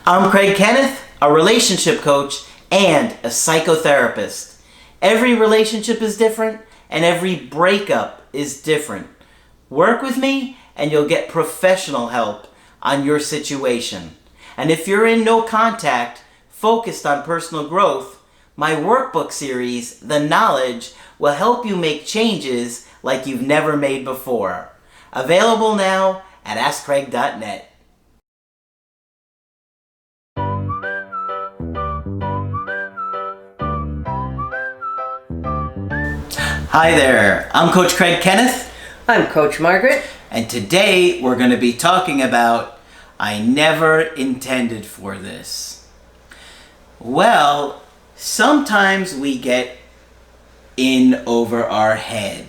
I'm Craig Kenneth, a relationship coach and a psychotherapist. Every relationship is different and every breakup is different. Work with me and you'll get professional help on your situation. And if you're in no contact, focused on personal growth, my workbook series, The Knowledge, will help you make changes like you've never made before. Available now at AskCraig.net. Hi there, I'm Coach Craig Kenneth. I'm Coach Margaret. And today we're going to be talking about I never intended for this. Well, sometimes we get in over our head.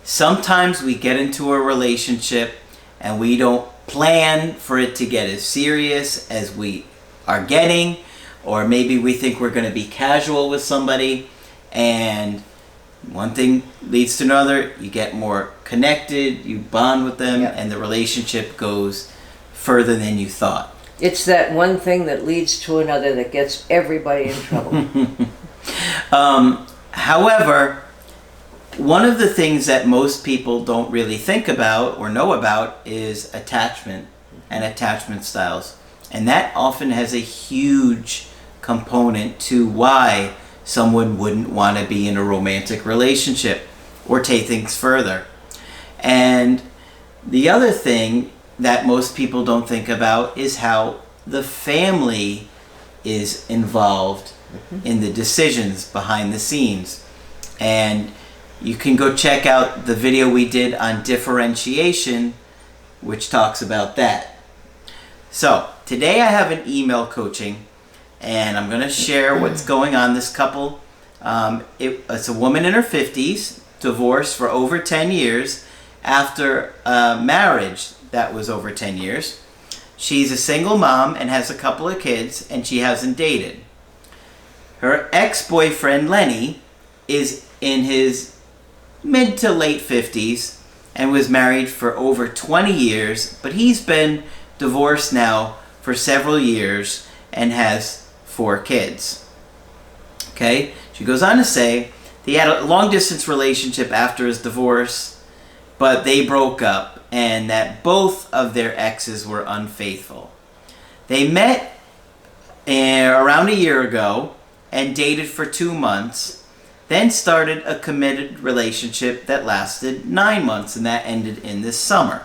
Sometimes we get into a relationship and we don't plan for it to get as serious as we are getting, or maybe we think we're going to be casual with somebody, and one thing leads to another. You get more connected, you bond with them, and the relationship goes further than you thought. It's that one thing that leads to another that gets everybody in trouble. However, one of the things that most people don't really think about or know about is attachment and attachment styles. And that often has a huge component to why someone wouldn't want to be in a romantic relationship or take things further. And the other thing that most people don't think about is how the family is involved in the decisions behind the scenes. And you can go check out the video we did on differentiation, which talks about that. So today I have an email coaching, and I'm going to share what's going on. This couple, it's a woman in her 50s, divorced for over 10 years after a marriage that was over 10 years. She's a single mom and has a couple of kids, and she hasn't dated. Her ex-boyfriend, Lenny, is in his mid to late 50s and was married for over 20 years, but he's been divorced now for several years and has 4 kids. Okay? She goes on to say they had a long-distance relationship after his divorce, but they broke up, and that both of their exes were unfaithful. They met around a year ago and dated for 2 months, then started a committed relationship that lasted 9 months, and that ended in this summer.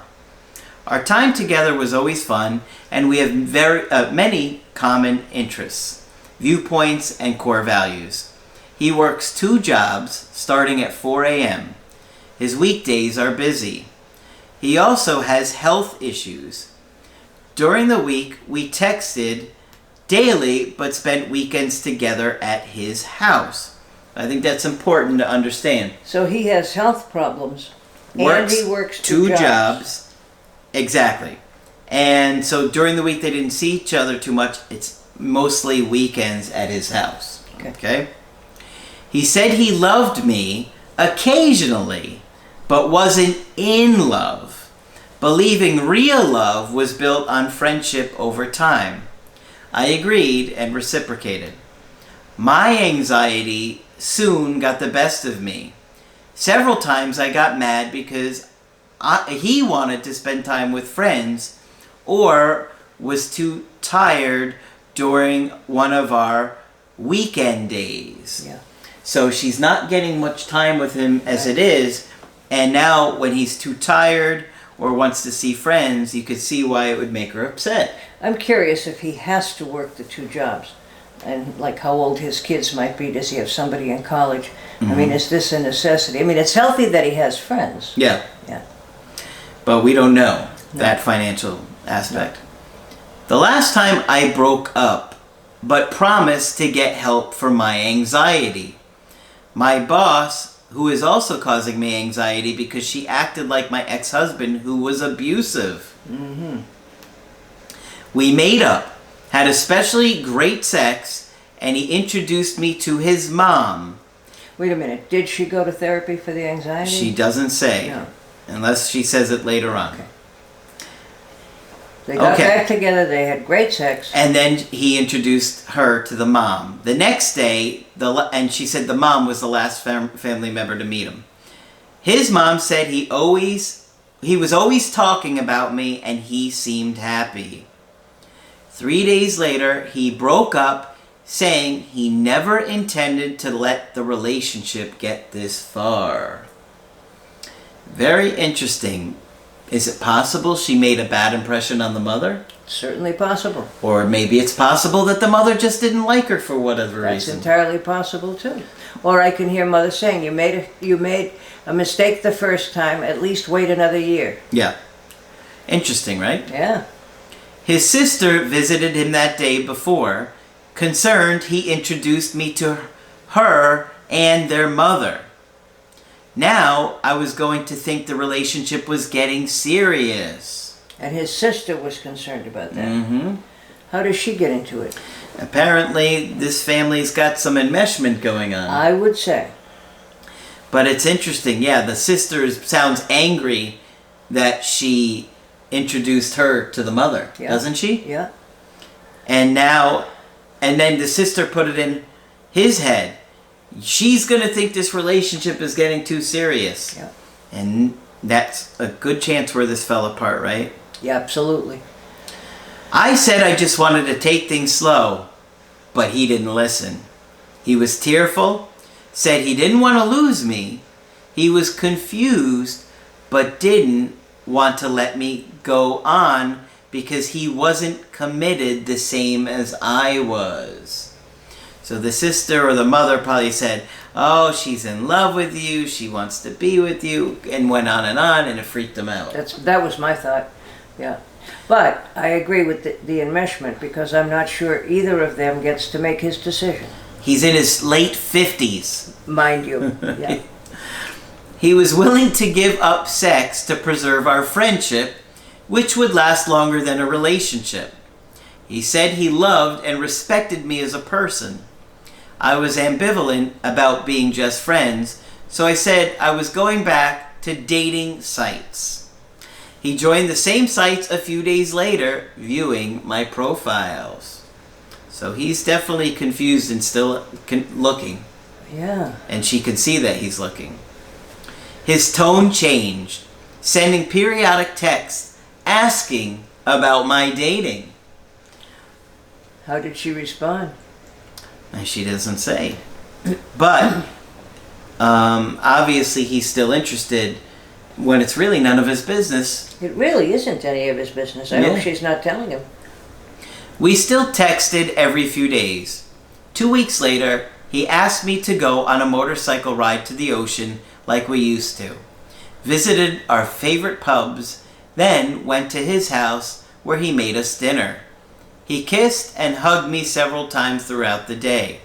Our time together was always fun, and we have many common interests, viewpoints, and core values. He works 2 jobs starting at 4 a.m. His weekdays are busy. He also has health issues. During the week, we texted daily but spent weekends together at his house. I think that's important to understand. So he has health problems, and he works 2 jobs. Exactly. And so during the week they didn't see each other too much. It's mostly weekends at his house. Okay? He said he loved me occasionally, but wasn't in love, believing real love was built on friendship over time. I agreed and reciprocated. My anxiety soon got the best of me. Several times I got mad because he wanted to spend time with friends or was too tired during one of our weekend days. Yeah. So she's not getting much time with him as it is, and now when he's too tired or wants to see friends, you could see why it would make her upset. I'm curious if he has to work the 2 jobs, and like how old his kids might be. Does he have somebody in college? I mean, is this a necessity? I mean, it's healthy that he has friends. Yeah. Yeah. But we don't know that financial aspect. No. The last time I broke up, but promised to get help for my anxiety. My boss, who is also causing me anxiety because she acted like my ex-husband who was abusive. We made up, had especially great sex, and he introduced me to his mom. Wait a minute. Did she go to therapy for the anxiety? She doesn't say. No. Unless she says it later on. Okay. They got Okay. back together, they had great sex. And then he introduced her to the mom. The next day, and she said the mom was the last family member to meet him. His mom said he was always talking about me and he seemed happy. 3 days later, he broke up, saying he never intended to let the relationship get this far. Very interesting. Is it possible she made a bad impression on the mother? Certainly possible. Or maybe it's possible that the mother just didn't like her for whatever That's reason. entirely possible too. Or I can hear mother saying, you made a mistake the first time, at least wait another year. Yeah. Interesting, right? Yeah. His sister visited him that day before. Concerned, he introduced me to her and their mother. Now, I was going to think the relationship was getting serious. And his sister was concerned about that. Mm-hmm. How does she get into it? Apparently, this family's got some enmeshment going on. I would say. But it's interesting, yeah, the sister sounds angry that she introduced her to the mother, Yeah. doesn't she? Yeah. And then the sister put it in his head. She's going to think this relationship is getting too serious. Yeah. And that's a good chance where this fell apart, right? Yeah, absolutely. I said I just wanted to take things slow, but he didn't listen. He was tearful, said he didn't want to lose me. He was confused, but didn't want to let me go on because he wasn't committed the same as I was. So the sister or the mother probably said, oh, she's in love with you, she wants to be with you, and went on, and it freaked him out. That was my thought. Yeah. But I agree with the enmeshment because I'm not sure either of them gets to make his decision. He's in his late 50s. Mind you. Yeah. He was willing to give up sex to preserve our friendship, which would last longer than a relationship. He said he loved and respected me as a person. I was ambivalent about being just friends, so I said I was going back to dating sites. He joined the same sites a few days later, viewing my profiles. So he's definitely confused and still looking. Yeah. And she could see that he's looking. His tone changed, sending periodic texts asking about my dating. How did she respond? And she doesn't say. But obviously he's still interested when it's really none of his business. It really isn't any of his business. I hope she's not telling him. We still texted every few days. 2 weeks later, he asked me to go on a motorcycle ride to the ocean like we used to. Visited our favorite pubs, then went to his house where he made us dinner. He kissed and hugged me several times throughout the day.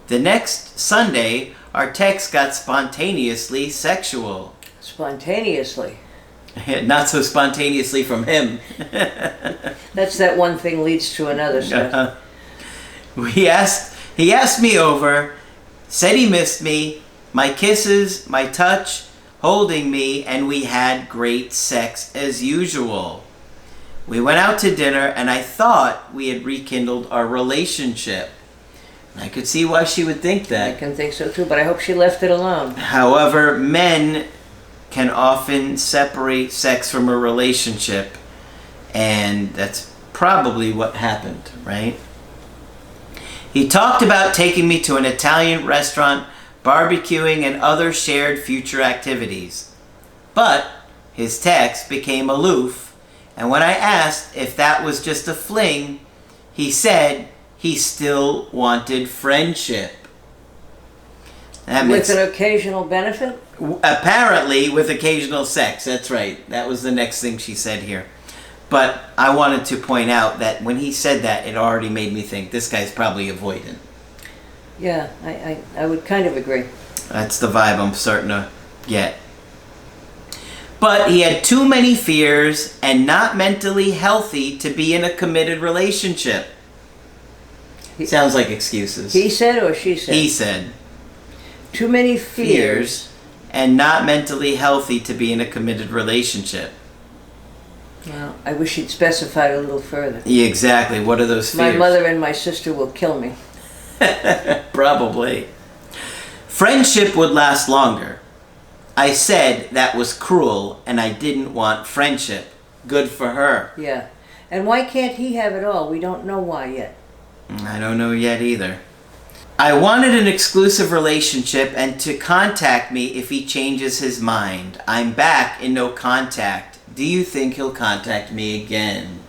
The next Sunday, our text got spontaneously sexual. Spontaneously. Not so spontaneously from him. That's that one thing leads to another stuff. He asked me over, said he missed me, my kisses, my touch, holding me, and we had great sex as usual. We went out to dinner, and I thought we had rekindled our relationship. I could see why she would think I that. can think so too, but I hope she left it alone. However, men can often separate sex from a relationship, and that's probably what happened, right? He talked about taking me to an Italian restaurant, barbecuing, and other shared future activities. But his text became aloof, and when I asked if that was just a fling, he said he still wanted friendship. That With makes, an occasional benefit? apparently with occasional sex. That's right. That was the next thing she said here. But I wanted to point out that when he said that, it already made me think this guy's probably avoidant. Yeah, I would kind of agree. That's the vibe I'm starting to get. But he had too many fears and not mentally healthy to be in a committed relationship. Sounds like excuses. He said or she said? He said. Too many fears. And not mentally healthy to be in a committed relationship. Well, I wish he'd specified a little further. Yeah, exactly. What are those fears? My mother and my sister will kill me. Probably. Friendship would last longer. I said that was cruel and I didn't want friendship. Good for her. Yeah. And why can't he have it all? We don't know why yet. I don't know yet either. I wanted an exclusive relationship and to contact me if he changes his mind. I'm back in no contact. Do you think he'll contact me again?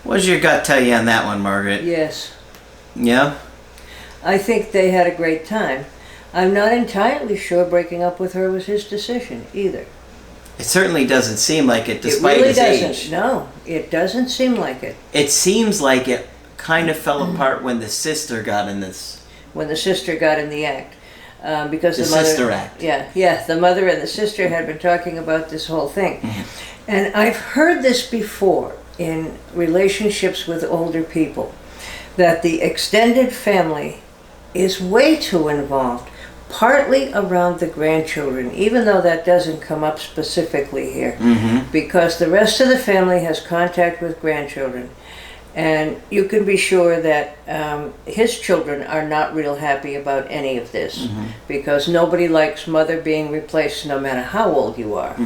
What does your gut tell you on that one, Margaret? Yes. Yeah? I think they had a great time. I'm not entirely sure breaking up with her was his decision either. It certainly doesn't seem like it, despite it really his doesn't. age. No, it doesn't seem like it. It seems like it kind of fell apart when the sister got in this. When the sister got in the act. Because The the mother, sister act. Yeah, the mother and the sister had been talking about this whole thing. And I've heard this before in relationships with older people, that the extended family is way too involved, partly around the grandchildren, even though that doesn't come up specifically here, because the rest of the family has contact with grandchildren. And you can be sure that his children are not real happy about any of this, because nobody likes mother being replaced no matter how old you are.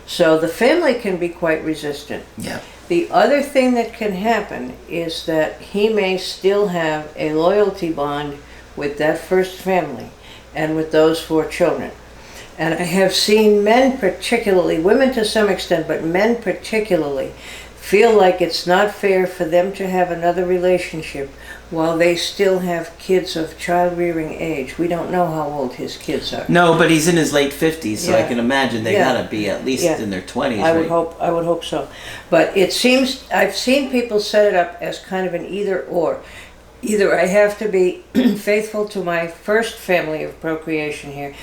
So the family can be quite resistant. Yeah. The other thing that can happen is that he may still have a loyalty bond with that first family and with those 4 children. And I have seen men particularly, women to some extent, but men particularly, feel like it's not fair for them to have another relationship while they still have kids of child-rearing age. We don't know how old his kids are. No, but he's in his late 50s, so I Yeah. can imagine they Yeah. gotta be at least Yeah. in their 20s, I right? would hope so. But it seems, I've seen people set it up as kind of an either or. Either I have to be faithful to my first family of procreation here,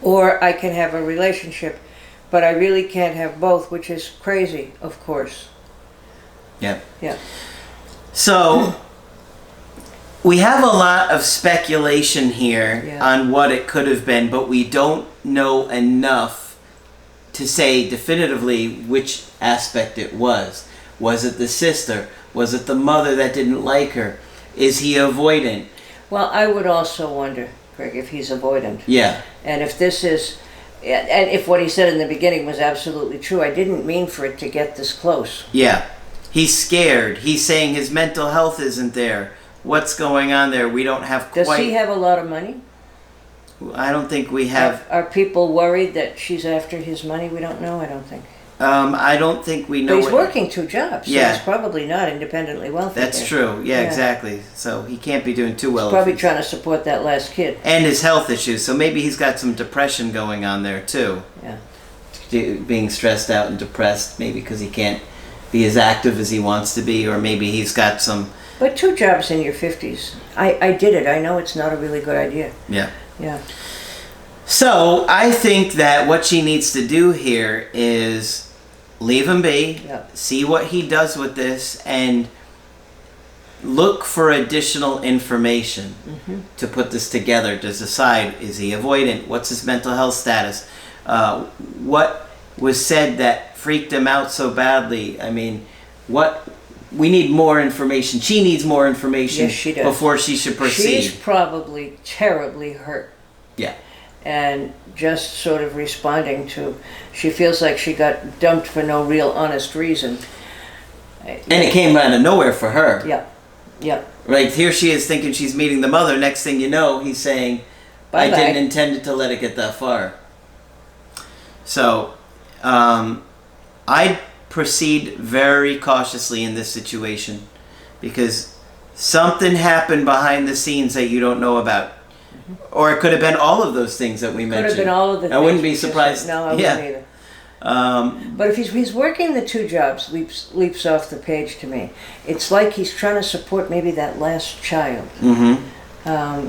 or I can have a relationship, but I really can't have both, which is crazy, of course. Yeah. Yeah. So, we have a lot of speculation here Yeah. on what it could have been, but we don't know enough to say definitively which aspect it was. Was it the sister? Was it the mother that didn't like her? Is he avoidant? Well, I would also wonder, Greg, if he's avoidant. Yeah. And if this is, and if what he said in the beginning was absolutely true, I didn't mean for it to get this close. Yeah. He's scared. He's saying his mental health isn't there. What's going on there? We don't have quite... Does he have a lot of money? I don't think we have... Are people worried that she's after his money? We don't know, I don't think. I don't think we know... But he's working 2 jobs, so Yeah. he's probably not independently wealthy. That's there. true. Yeah, Yeah. exactly. So he can't be doing too well. He's probably if trying to support that last kid. and his health issues. So maybe he's got some depression going on there too. Yeah. Being stressed out and depressed, maybe because he can't be as active as he wants to be, or maybe he's got some... But 2 jobs in your 50s. I did it. I know it's not a really good idea. Yeah. Yeah. So I think that what she needs to do here is leave him be, Yeah. see what he does with this, and look for additional information to put this together to decide, is he avoidant? What's his mental health status? What was said that freaked him out so badly? I mean, we need more information. She needs more information Yes, she does. before she should proceed. She's probably terribly hurt. Yeah. And just sort of responding to, she feels like she got dumped for no real honest reason. And it came out of nowhere for her. Yeah, yeah. Right, here she is thinking she's meeting the mother. Next thing you know, he's saying, I Bye-bye. didn't intend to let it get that far. So, I'd proceed very cautiously in this situation because something happened behind the scenes that you don't know about. Or it could have been all of those things that we Could mentioned. have been all of the things. I wouldn't be you just surprised. said. No, I Yeah. wouldn't either. But if he's working the 2 jobs, leaps off the page to me. It's like he's trying to support maybe that last child. Mm-hmm.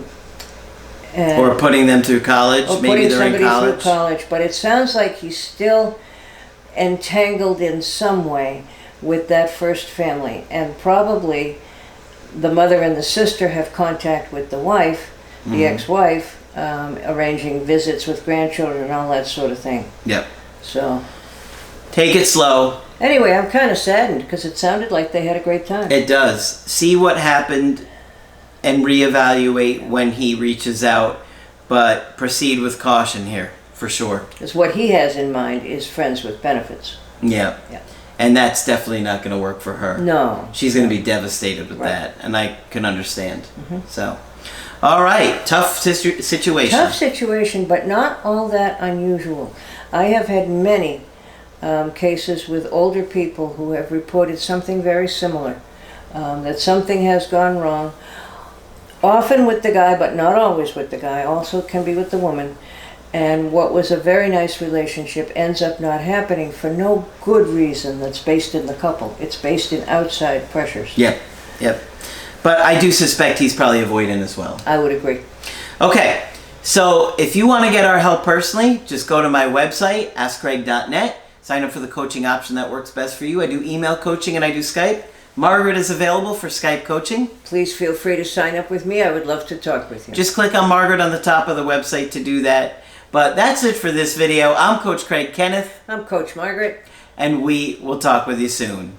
And Or putting them through college. or Maybe putting they're in somebody college. through college. But it sounds like he's still entangled in some way with that first family. And probably the mother and the sister have contact with the wife, the ex-wife, arranging visits with grandchildren and all that sort of thing. Yep. So, Take it slow. Anyway, I'm kind of saddened because it sounded like they had a great time. It does. See what happened and reevaluate when he reaches out, but proceed with caution here, for sure. Because what he has in mind is friends with benefits. Yeah. Yeah. And that's definitely not going to work for her. No. She's going to be devastated with Right. that, and I can understand. So, all right, tough situation. Tough situation, but not all that unusual. I have had many cases with older people who have reported something very similar, that something has gone wrong, often with the guy, but not always with the guy, also can be with the woman, and what was a very nice relationship ends up not happening for no good reason that's based in the couple. It's based in outside pressures. Yep, yep. But I do suspect he's probably avoidant as well. I would agree. Okay, so if you want to get our help personally, just go to my website, askcraig.net. Sign up for the coaching option that works best for you. I do email coaching and I do Skype. Margaret is available for Skype coaching. Please feel free to sign up with me. I would love to talk with you. Just click on Margaret on the top of the website to do that. But that's it for this video. I'm Coach Craig Kenneth. I'm Coach Margaret. And we will talk with you soon.